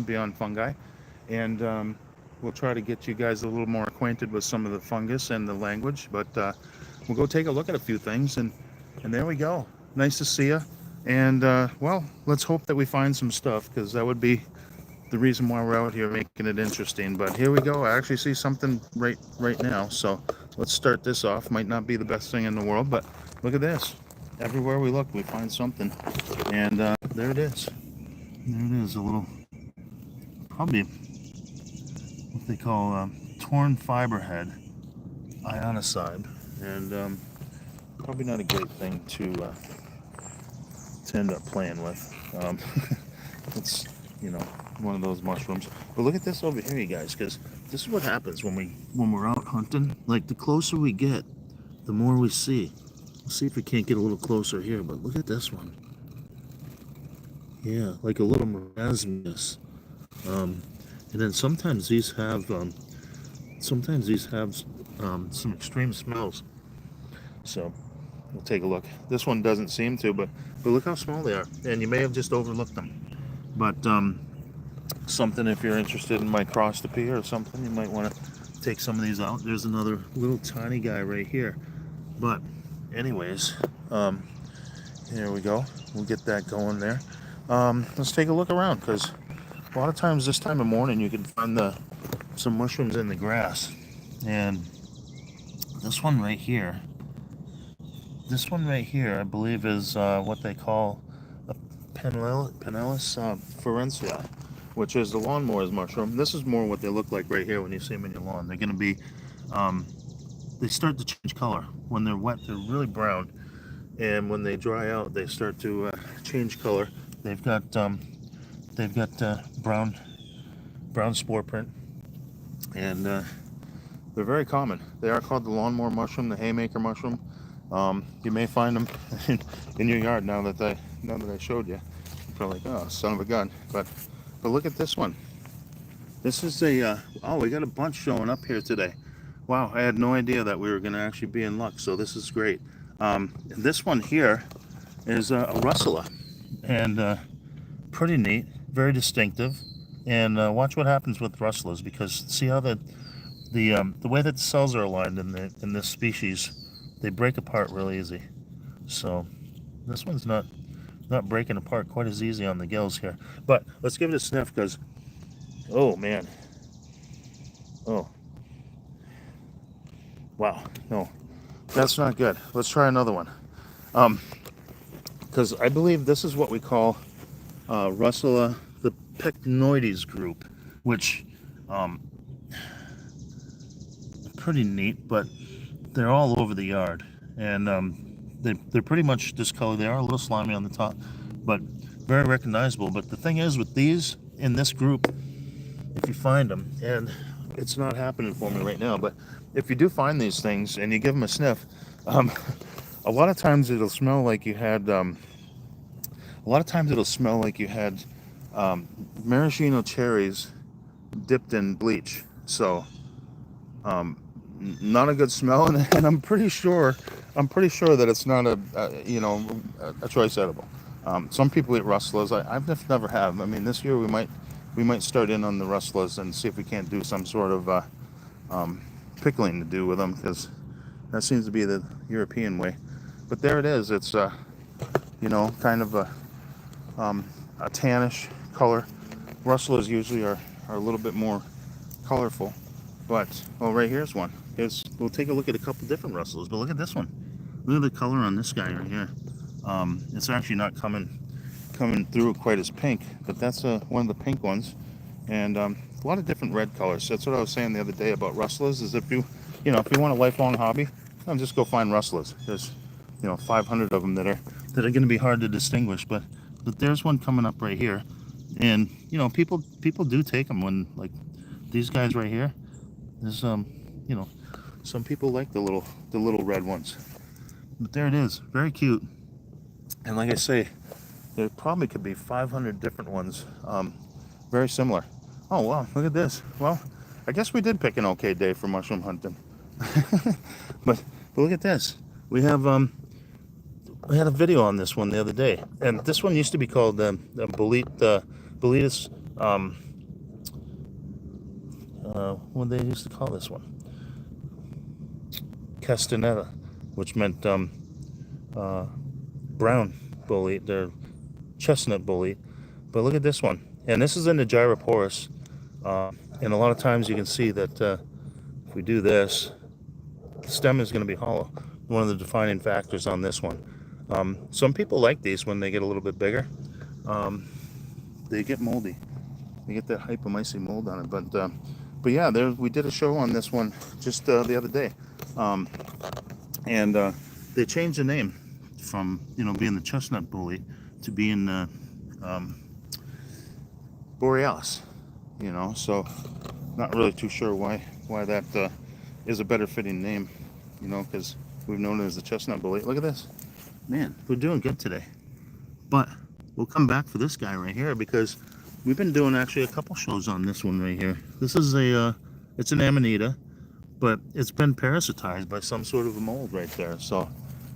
Beyond Fungi, and we'll try to get you guys a little more acquainted with some of the fungus and the language. But we'll go take a look at a few things, and there we go. Nice to see you. And well, let's hope that we find some stuff because that would be the reason why we're out here making it interesting. But here we go. I actually see something right now. So let's start this off. Might not be the best thing in the world, but look at this. Everywhere we look, we find something. And there it is. There it is. A little, probably what they call torn fiber head ionicide. And probably not a great thing to end up playing with. It's, you know, one of those mushrooms. But look at this over here, you guys, because this is what happens when we're out hunting. Like, the closer we get, the more we see. Let's see if we can't get a little closer here, but look at this one. Yeah, like a little marasmus. And then sometimes these have some extreme smells. So we'll take a look. This one doesn't seem to, but look how small they are. And you may have just overlooked them. But something, if you're interested in microscopy or something, you might want to take some of these out. There's another little tiny guy right here. But anyways, here we go. We'll get that going there. Let's take a look around, because a lot of times this time of morning you can find some mushrooms in the grass. And this one right here, I believe is what they call a Pinellus forensia, which is the lawnmower's mushroom. This is more what they look like right here when you see them in your lawn. They're going to be, they start to change color. When they're wet, they're really brown. And when they dry out, they start to change color. They've got brown spore print, and they're very common. They are called the lawnmower mushroom, the haymaker mushroom. You may find them in your yard now that I showed you. You're probably like, oh, son of a gun. But look at this one. This is oh, we got a bunch showing up here today. Wow, I had no idea that we were going to actually be in luck, so this is great. This one here is a Russula, and pretty neat, very distinctive. And watch what happens with Russulas, because see how the way that the cells are aligned in this species, they break apart really easy. So this one's not breaking apart quite as easy on the gills here. But let's give it a sniff, because, oh man, oh, wow, no, that's not good. Let's try another one, because I believe this is what we call Russula, the Pycnoides group, which pretty neat, but they're all over the yard, and they're pretty much this color. They are a little slimy on the top, but very recognizable. But the thing is, with these in this group, if you find them, and it's not happening for me right now, but if you do find these things and you give them a sniff, a lot of times it'll smell like you had maraschino cherries dipped in bleach. So not a good smell, and I'm pretty sure that it's not a choice edible. Some people eat rustlers. I've never have. I mean, this year we might start in on the rustlers and see if we can't do some sort of pickling to do with them, because that seems to be the European way. But there it is. It's kind of a tannish color. Rustlers usually are a little bit more colorful. But, well, right here's one. We'll take a look at a couple different rustlers, but look at this one. Look at the color on this guy right here. It's actually not coming through quite as pink, but that's one of the pink ones. And a lot of different red colors. That's what I was saying the other day about rustlers, is if you want a lifelong hobby, just go find rustlers. There's 500 of them that are going to be hard to distinguish, but there's one coming up right here. And people do take them, when, like, these guys right here. There's some people like the little red ones. But there it is, very cute. And like I say, there probably could be 500 different ones, very similar. Oh wow, look at this. Well, I guess we did pick an okay day for mushroom hunting. but look at this. We had a video on this one the other day, and this one used to be called Boletes what they used to call this one? Castaneda, which meant brown bolete. They're chestnut bolete. But look at this one. And this is in the gyroporous. And a lot of times you can see that if we do this, the stem is going to be hollow. One of the defining factors on this one. Some people like these when they get a little bit bigger. They get moldy. They get that hypomycete mold on it. But yeah, we did a show on this one just the other day. And they changed the name from being the chestnut bolete to being borealis. So not really too sure why that is a better fitting name. Because we've known it as the chestnut bolete. Look at this, man. We're doing good today. But we'll come back for this guy right here because we've been doing actually a couple shows on this one right here. This is it's an amanita, but it's been parasitized by some sort of a mold right there. So,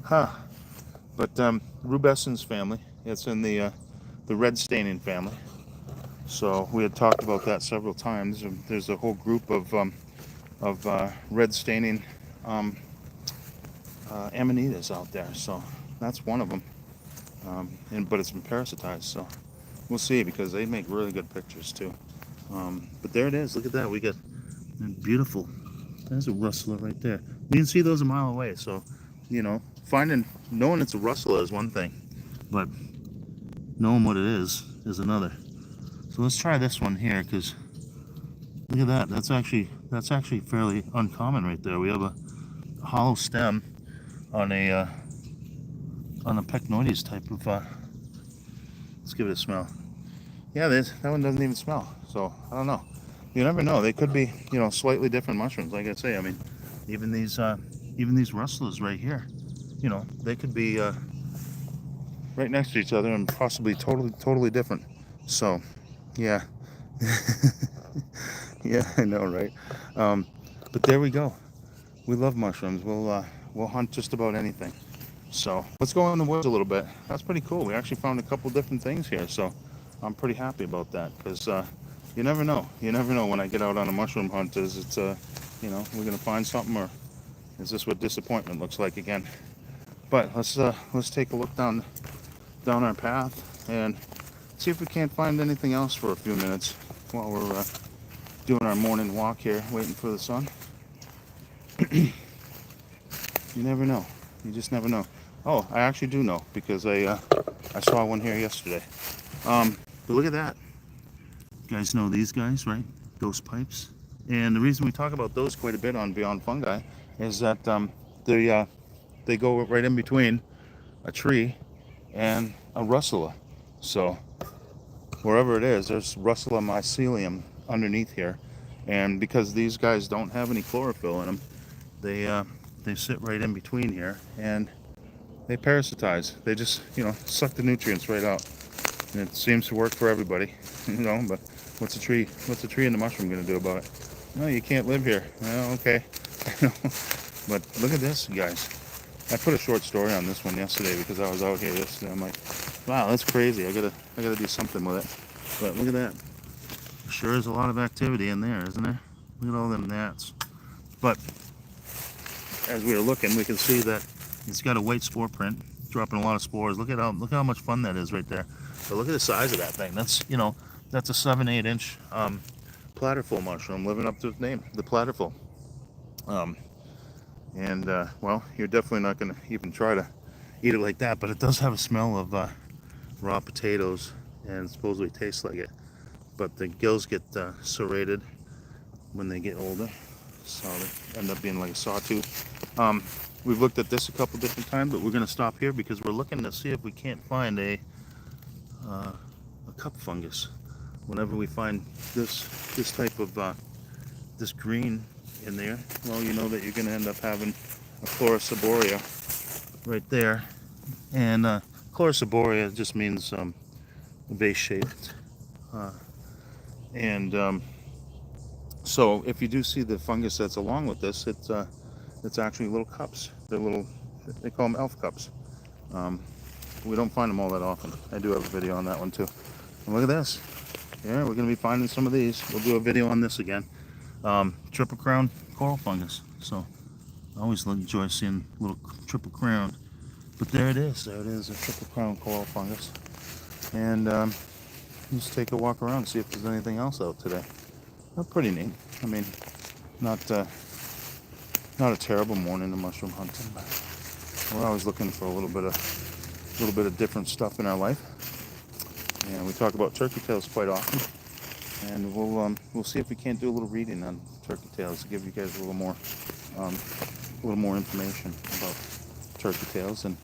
But rubescens family. It's in the red staining family. So we had talked about that several times. There's a whole group of red staining amanitas out there. So that's one of them. But it's been parasitized. So we'll see because they make really good pictures too. But there it is. Look at that. We got beautiful. There's a Russula right there. You can see those a mile away. So knowing it's a Russula is one thing, but knowing what it is another. So let's try this one here because look at that. That's actually fairly uncommon right there. We have a hollow stem on a pecnoides type of. Let's give it a smell. Yeah, that one doesn't even smell. So I don't know. You never know. They could be slightly different mushrooms. Like I say, I mean, even these Russulas right here, they could be right next to each other and possibly totally different. So yeah. Yeah, I know, right? But there we go. We love mushrooms. We'll hunt just about anything. So let's go in the woods a little bit. That's pretty cool. We actually found a couple different things here, so I'm pretty happy about that because you never know. You never know when I get out on a mushroom hunt. Is it's we're gonna find something, or is this what disappointment looks like again? But let's take a look down our path and see if we can't find anything else for a few minutes while we're doing our morning walk here, waiting for the sun. You never know. You just never know. Oh, I actually do know because I saw one here yesterday. But look at that. You guys know these guys, right? Ghost pipes. And the reason we talk about those quite a bit on Beyond Fungi is that they go right in between a tree and a Russula. So wherever it is, there's Russula mycelium underneath here, and because these guys don't have any chlorophyll in them, they sit right in between here and they parasitize. They just suck the nutrients right out, and it seems to work for everybody. But what's a tree and the mushroom going to do about it? No, you can't live here. Well, okay. But look at this, guys. I put a short story on this one yesterday because I was out here yesterday. I'm like, wow, that's crazy. I gotta do something with it. But look at that. Sure is a lot of activity in there, isn't there? Look at all them gnats. But as we were looking, we can see that it's got a white spore print, dropping a lot of spores. Look how much fun that is right there. But look at the size of that thing. That's that's a 7-8 inch platyful mushroom living up to its name, the platyful. Well, you're definitely not going to even try to eat it like that, but it does have a smell of raw potatoes and supposedly tastes like it. But the gills get serrated when they get older, so they end up being like a sawtooth. We've looked at this a couple different times, but we're going to stop here because we're looking to see if we can't find a cup fungus. Whenever we find this type of this green in there, well, you know that you're going to end up having a chlorosiboria right there. And chlorosiboria just means vase shaped. So if you do see the fungus that's along with this, it's actually little cups. They call them elf cups. We don't find them all that often. I do have a video on that one too. And look at this. Yeah, we're going to be finding some of these. We'll do a video on this again. Triple crown coral fungus. So I always enjoy seeing little triple crown. But there it is. There it is, a triple crown coral fungus. And just take a walk around and see if there's anything else out today. Pretty neat. I mean, not a terrible morning of mushroom hunting, but we're always looking for a little bit of different stuff in our life. And we talk about turkey tails quite often. And we'll see if we can't do a little reading on turkey tails to give you guys a little more information about turkey tails and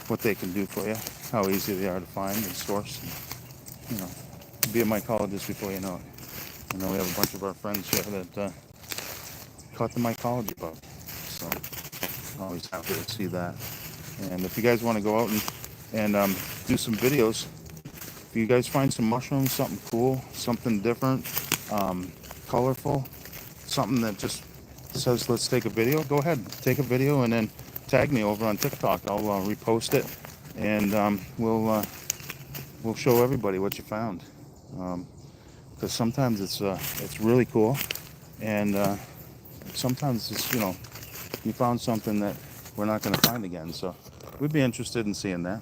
what they can do for you, how easy they are to find and source. And, you know, be a mycologist before you know it. I know we have a bunch of our friends here that caught the mycology bug, so always happy to see that. And if you guys want to go out and do some videos, if you guys find some mushrooms, something cool, something different, colorful, something that just says let's take a video, go ahead, take a video and then tag me over on TikTok. I'll repost it, and we'll show everybody what you found. Because sometimes it's really cool, and sometimes it's, you know, you found something that we're not going to find again. So we'd be interested in seeing that.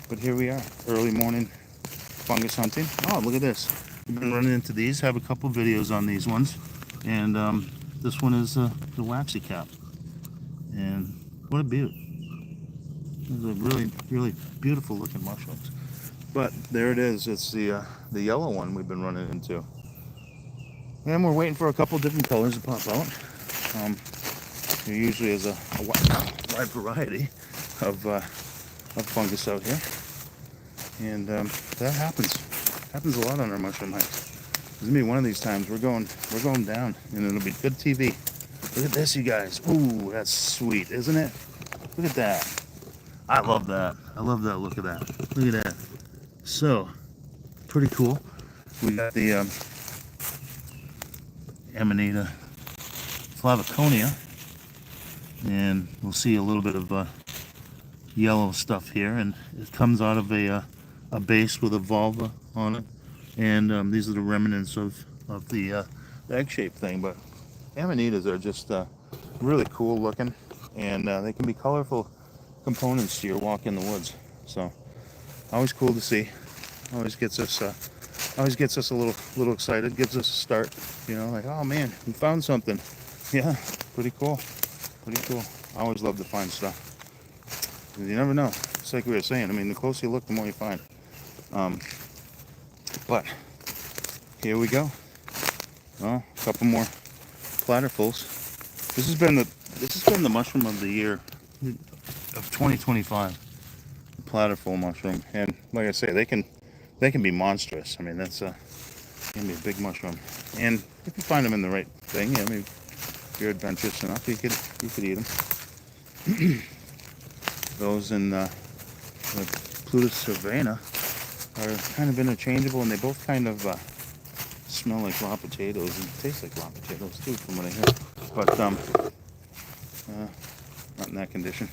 But here we are, early morning fungus hunting. Oh, look at this. We've been running into these. Have a couple videos on these ones, and this one is the waxy cap. And what a beaut! These are really, really beautiful looking mushrooms. But there it is. It's the yellow one we've been running into. And we're waiting for a couple different colors to pop out. There usually is a wide variety of fungus out here. And that happens a lot on our mushroom hikes. There's gonna be one of these times we're going down, and it'll be good TV. Look at this, you guys. Ooh, that's sweet, isn't it? Look at that. I love that. I love that look of that. Look at that. So, pretty cool. We got the Amanita flavoconia, and we'll see a little bit of yellow stuff here, and it comes out of a base with a vulva on it, and these are the remnants of the egg-shaped thing. But Amanitas are just really cool looking, and they can be colorful components to your walk in the woods. So always cool to see. Always gets us a little excited. Gives us a start. You know, like, oh man, we found something. Yeah, pretty cool. Pretty cool. I always love to find stuff. You never know. It's like we were saying. I mean, the closer you look, the more you find. But here we go. Well, a couple more platterfuls. This has been the mushroom of the year of 2025. Platterful mushroom, and like I say, they can be monstrous. I mean, that's can be a big mushroom, and if you find them in the right thing, I mean, if you're adventurous enough, you could eat them. Those in the Plutus Savannah are kind of interchangeable, and they both kind of smell like raw potatoes and taste like raw potatoes too, from what I hear. But not in that condition.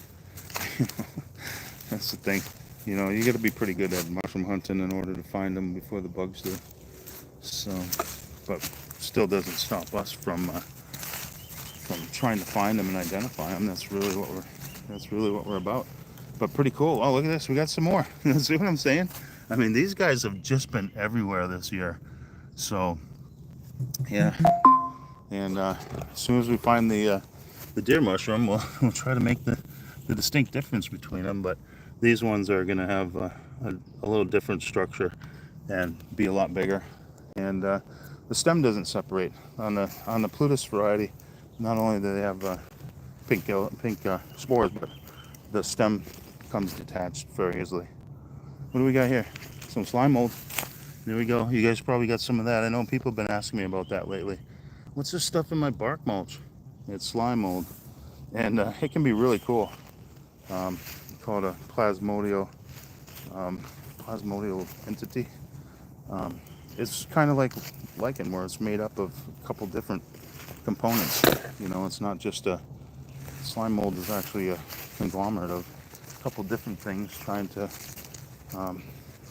That's the thing. You know, you got to be pretty good at mushroom hunting in order to find them before the bugs do. So, but still doesn't stop us from trying to find them and identify them. That's really what we're about. But pretty cool. Oh, look at this. We got some more. See what I'm saying? I mean, these guys have just been everywhere this year. So, yeah. And as soon as we find the deer mushroom, we'll try to make the distinct difference between them. But these ones are going to have a little different structure and be a lot bigger. And the stem doesn't separate on the Plutus variety. Not only do they have pink spores, but the stem comes detached very easily. What do we got here? Some slime mold. There we go. You guys probably got some of that. I know people have been asking me about that lately. What's this stuff in my bark mulch? It's slime mold, and it can be really cool. Called a plasmodial entity. It's kind of like lichen, where it's made up of a couple different components. You know, it's not just slime mold is actually a conglomerate of a couple different things trying to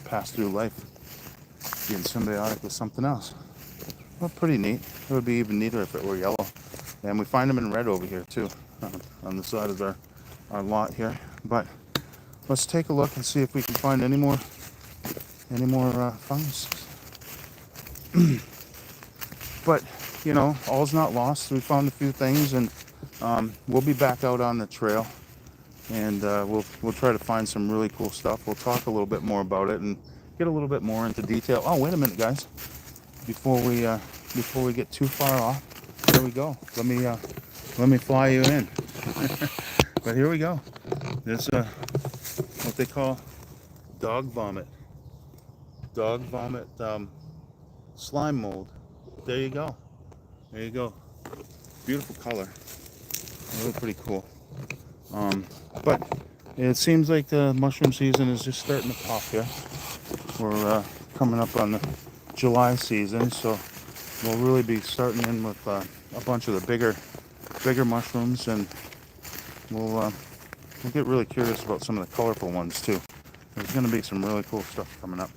pass through life being symbiotic with something else. Well, pretty neat. It would be even neater if it were yellow. And we find them in red over here too, on the side of our lot here. But let's take a look and see if we can find any more fungus. But you know, all's not lost. We found a few things, and we'll be back out on the trail, and we'll try to find some really cool stuff. We'll talk a little bit more about it and get a little bit more into detail. Oh, wait a minute, guys! Before we get too far off, there we go. Let me fly you in. But here we go. There's what they call dog vomit. Dog vomit slime mold. There you go. There you go. Beautiful color. Really pretty cool. But it seems like the mushroom season is just starting to pop here. We're coming up on the July season, so we'll really be starting in with a bunch of the bigger mushrooms, and we'll get really curious about some of the colorful ones too. There's going to be some really cool stuff coming up.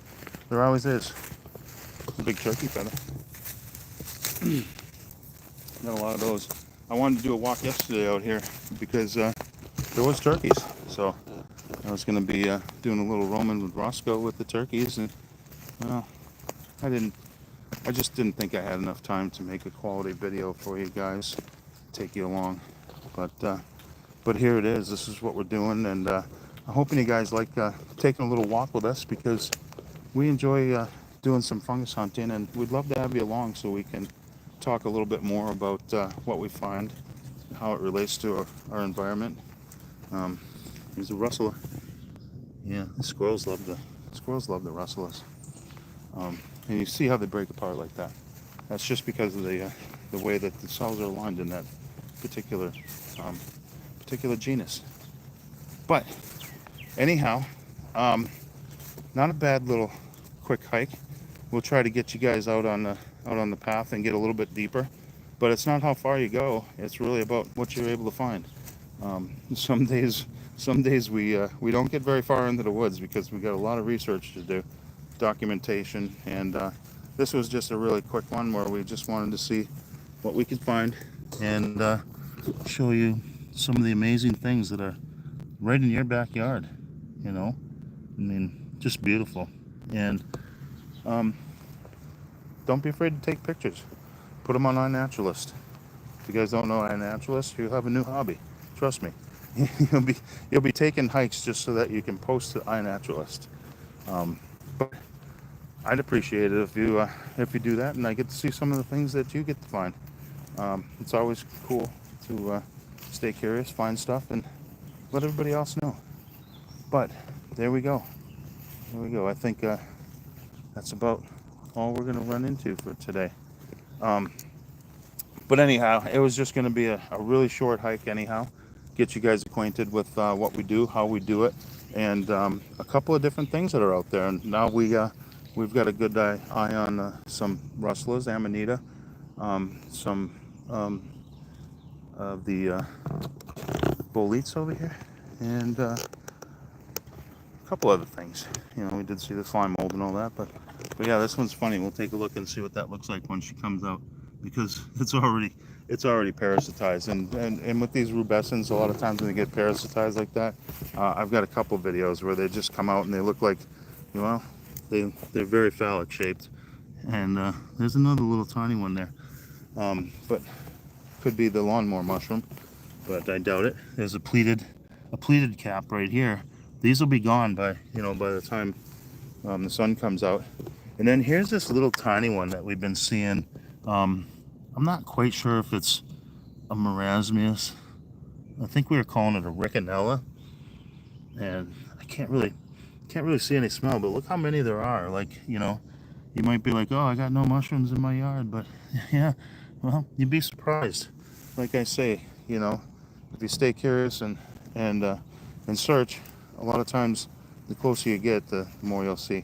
There always is. A big turkey feather. Got a lot of those. I wanted to do a walk yesterday out here because there was turkeys, so I was going to be doing a little roaming with Roscoe with the turkeys, and well, I just didn't think I had enough time to make a quality video for you guys, take you along, but here it is. This is what we're doing, and I'm hoping you guys like taking a little walk with us, because we enjoy doing some fungus hunting, and we'd love to have you along so we can talk a little bit more about what we find, how it relates to our environment. Here's a Russula. Yeah, the squirrels love the Russulas. And you see how they break apart like that. That's just because of the way that the cells are aligned in that particular genus. But anyhow, not a bad little quick hike. We'll try to get you guys out on the path and get a little bit deeper. But it's not how far you go. It's really about what you're able to find. Some days we don't get very far into the woods because we got a lot of research to do, documentation, and this was just a really quick one where we just wanted to see what we could find and show you some of the amazing things that are right in your backyard. You know, I mean, just beautiful. And don't be afraid to take pictures. Put them on iNaturalist. If you guys don't know iNaturalist, you'll have a new hobby. Trust me. You'll be taking hikes just so that you can post to iNaturalist. But I'd appreciate it if you do that, and I get to see some of the things that you get to find. It's always cool to stay curious, find stuff, and let everybody else know. But there we go. There we go. I think that's about all we're going to run into for today. But anyhow, it was just going to be a really short hike anyhow. Get you guys acquainted with what we do, how we do it, and a couple of different things that are out there. And now we've got a good eye on some Russulas, Amanita, some of the Boletes over here, and a couple other things. You know, we did see the slime mold and all that, but yeah, this one's funny. We'll take a look and see what that looks like when she comes out, because it's already parasitized, and with these rubescens, a lot of times when they get parasitized like that, I've got a couple videos where they just come out and they look like, well, they're very phallic shaped, and there's another little tiny one there, but could be the lawnmower mushroom, but I doubt it. There's a pleated cap right here. These will be gone by the time the sun comes out. And then here's this little tiny one that we've been seeing. I'm not quite sure if it's a marasmius. I think we were calling it a rickenella, and I can't really see any smell, but look how many there are. Like, you know, you might be like, oh, I got no mushrooms in my yard, but yeah, well, you'd be surprised. Like I say, you know, if you stay curious and search, a lot of times the closer you get, the more you'll see.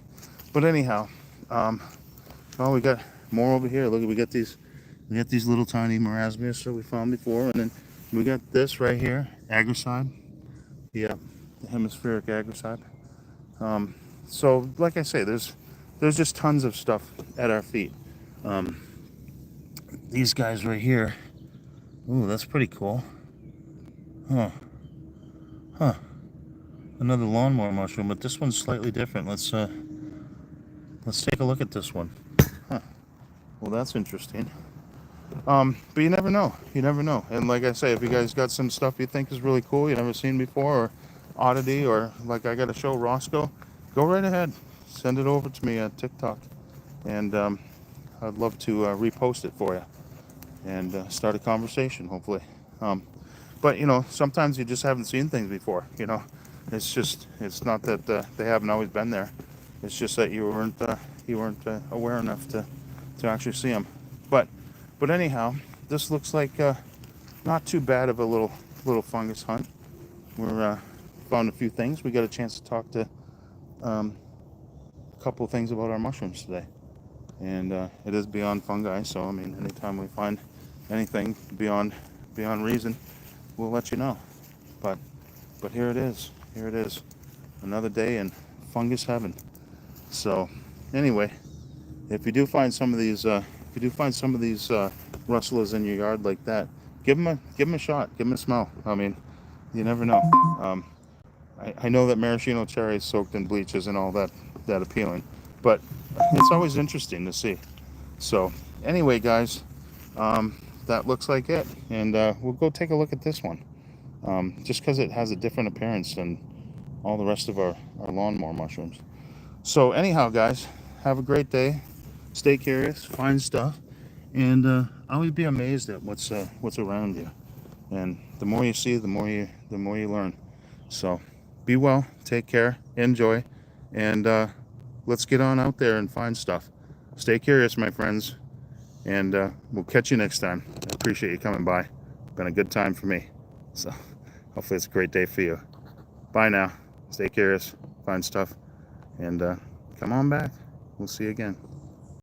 But anyhow, well, we got more over here. Look, we got these little tiny marasmias that we found before, and then we got this right here, agricide. Yeah, the hemispheric agricide. So like I say, there's there's just tons of stuff at our feet. These guys right here. Ooh, that's pretty cool. Huh. Another lawnmower mushroom, but this one's slightly different. Let's take a look at this one. Huh. Well, that's interesting. But you never know. You never know. And like I say, if you guys got some stuff you think is really cool, you never seen before, or oddity, or like I got to show Roscoe, go right ahead. Send it over to me at TikTok, and I'd love to repost it for you and start a conversation, hopefully. But you know, sometimes you just haven't seen things before. You know, it's not that they haven't always been there. It's just that you weren't aware enough to actually see them. But anyhow, this looks like not too bad of a little fungus hunt. We're found a few things. We got a chance to talk to a couple of things about our mushrooms today, and it is beyond fungi. So I mean, anytime we find anything beyond reason, we'll let you know. But here it is. Here it is. Another day in fungus heaven. So anyway, if you do find some of these Russulas in your yard like that, give them a shot. Give them a smell. I mean, you never know. I know that maraschino cherry soaked in bleach isn't all that appealing, but it's always interesting to see. So anyway, guys, that looks like it, and we'll go take a look at this one, just because it has a different appearance than all the rest of our lawnmower mushrooms. So anyhow, guys, have a great day. Stay curious, find stuff, and always be amazed at what's around you. And the more you see, the more you learn. So be well, take care, enjoy, and let's get on out there and find stuff. Stay curious, my friends, and we'll catch you next time. I appreciate you coming by. Been a good time for me. So hopefully it's a great day for you. Bye now. Stay curious, find stuff, and come on back. We'll see you again.